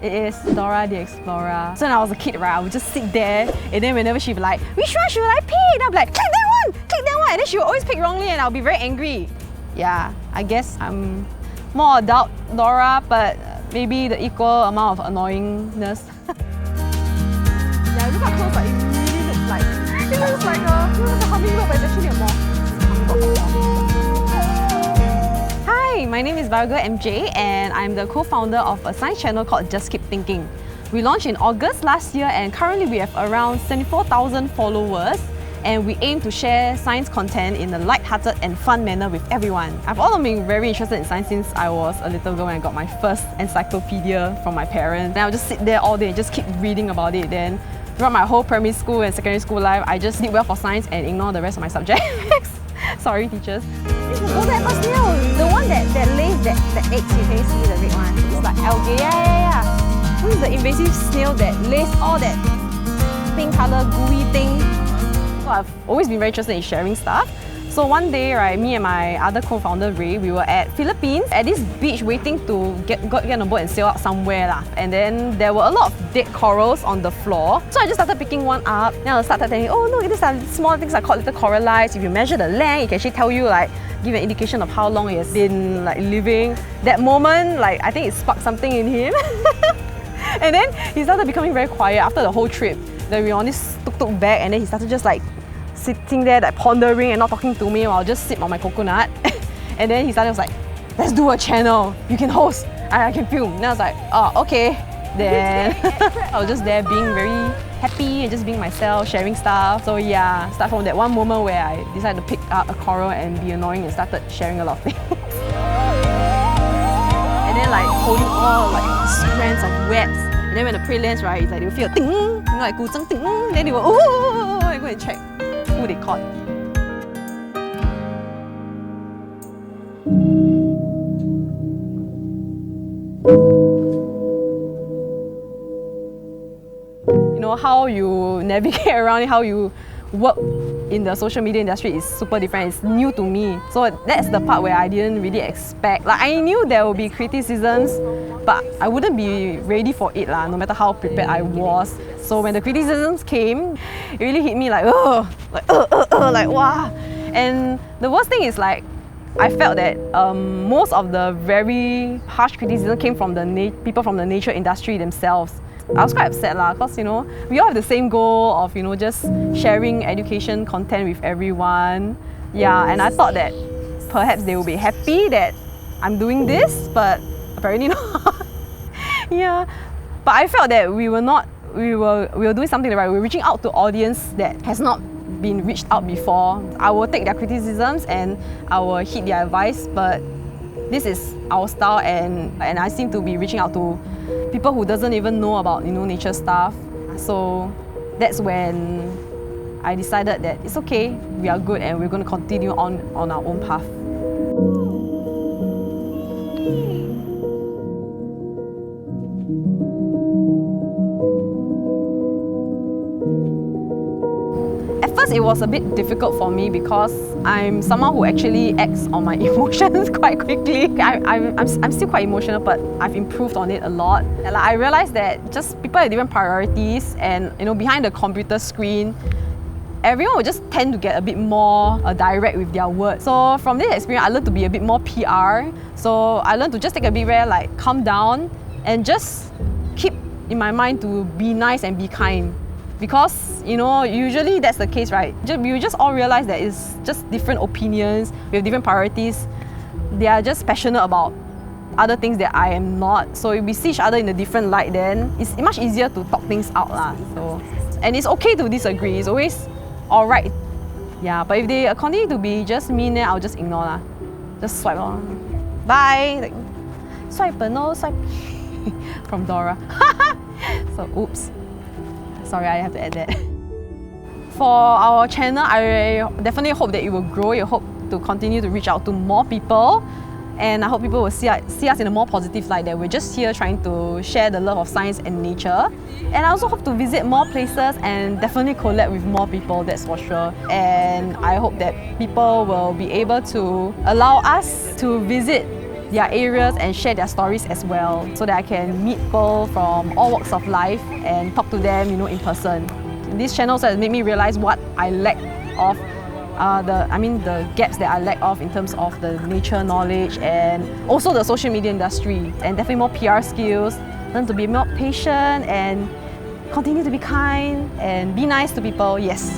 It is Dora the Explorer. So when I was a kid, right, I would just sit there and then whenever she'd be like, which one should I pick? And I'd be like, click that one! And then she would always pick wrongly and I'll be very angry. Yeah, I guess I'm more adult Dora, but maybe the equal amount of annoyingness. Yeah, look how close, like, it really looks like. It looks like a hummingbird, but it's actually a moth. Hi, my name is Biogirl MJ and I'm the co-founder of a science channel called Just Keep Thinking. We launched in August last year and currently we have around 74,000 followers and we aim to share science content in a light-hearted and fun manner with everyone. I've always been very interested in science since I was a little girl when I got my first encyclopedia from my parents. And I'll just sit there all day and just keep reading about it. Then throughout my whole primary school and secondary school life, I just did well for science and ignore the rest of my subjects. Sorry, teachers. Oh, that was snail! The one that lays the eggs, you can see the red one. It's like algae, yeah. This is the invasive snail that lays all that pink colour gooey thing. So I've always been very interested in sharing stuff. So one day, right, me and my other co-founder Ray, we were at Philippines at this beach waiting to get on a boat and sail out somewhere lah. And then there were a lot of dead corals on the floor. So I just started picking one up. Then I started telling, oh look, these are small things are called little corallites. If you measure the length, it can actually tell you like, give an indication of how long it has been like living. That moment, like I think it sparked something in him. And then he started becoming very quiet after the whole trip. Then we were on this tuk-tuk back and then he started just like sitting there like pondering and not talking to me while I'll just sip on my coconut. And then he started like, let's do a channel, you can host, I can film. And I was like, oh okay. Then I was just there being very happy and just being myself, sharing stuff. So yeah, start from that one moment where I decided to pick up a coral and be annoying and started sharing a lot of things. And then like holding all like strands of webs. And then when the prey lands, right, it's like they will feel a ting, you know, like gu zheng ting, then they will oh, and go and check who they caught. You know, how you navigate around it, how you work in the social media industry is super different. It's new to me. So that's the part where I didn't really expect. Like I knew there would be criticisms, but I wouldn't be ready for it lah, no matter how prepared I was. So when the criticisms came, it really hit me like, oh, like wow. And the worst thing is like, I felt that most of the very harsh criticism came from the people from the nature industry themselves. I was quite upset lah, because you know, we all have the same goal of, you know, just sharing education content with everyone. Yeah, and I thought that perhaps they will be happy that I'm doing this, but apparently not. Yeah, but I felt that we were doing something right. We were reaching out to audience that has not been reached out before. I will take their criticisms and I will heed their advice, but this is our style and I seem to be reaching out to people who doesn't even know about, you know, nature stuff. So that's when I decided that it's okay, we are good and we're going to continue on our own path. At first it was a bit difficult for me because I'm someone who actually acts on my emotions quite quickly. I'm still quite emotional, but I've improved on it a lot. And like, I realized that just people have different priorities and, you know, behind the computer screen, everyone will just tend to get a bit more direct with their words. So from this experience, I learned to be a bit more PR. So I learned to just take a bit where like calm down and just keep in my mind to be nice and be kind. Because, you know, usually that's the case, right? You just all realize that it's just different opinions, we have different priorities. They are just passionate about other things that I am not. So if we see each other in a different light, then it's much easier to talk things out lah. So, and it's okay to disagree, it's always alright. Yeah, but if they continue to be just mean, then I'll just ignore lah. Just swipe on. Bye! Like, swipe no, swipe. From Dora. So, oops. Sorry, I have to add that. For our channel, I definitely hope that it will grow. I hope to continue to reach out to more people. And I hope people will see us in a more positive light, that we're just here trying to share the love of science and nature. And I also hope to visit more places and definitely collab with more people, that's for sure. And I hope that people will be able to allow us to visit their areas and share their stories as well, so that I can meet people from all walks of life and talk to them, in person. These channels have made me realize what I lack of, the gaps that I lack of in terms of the nature knowledge and also the social media industry, and definitely more PR skills, learn to be more patient and continue to be kind and be nice to people, yes.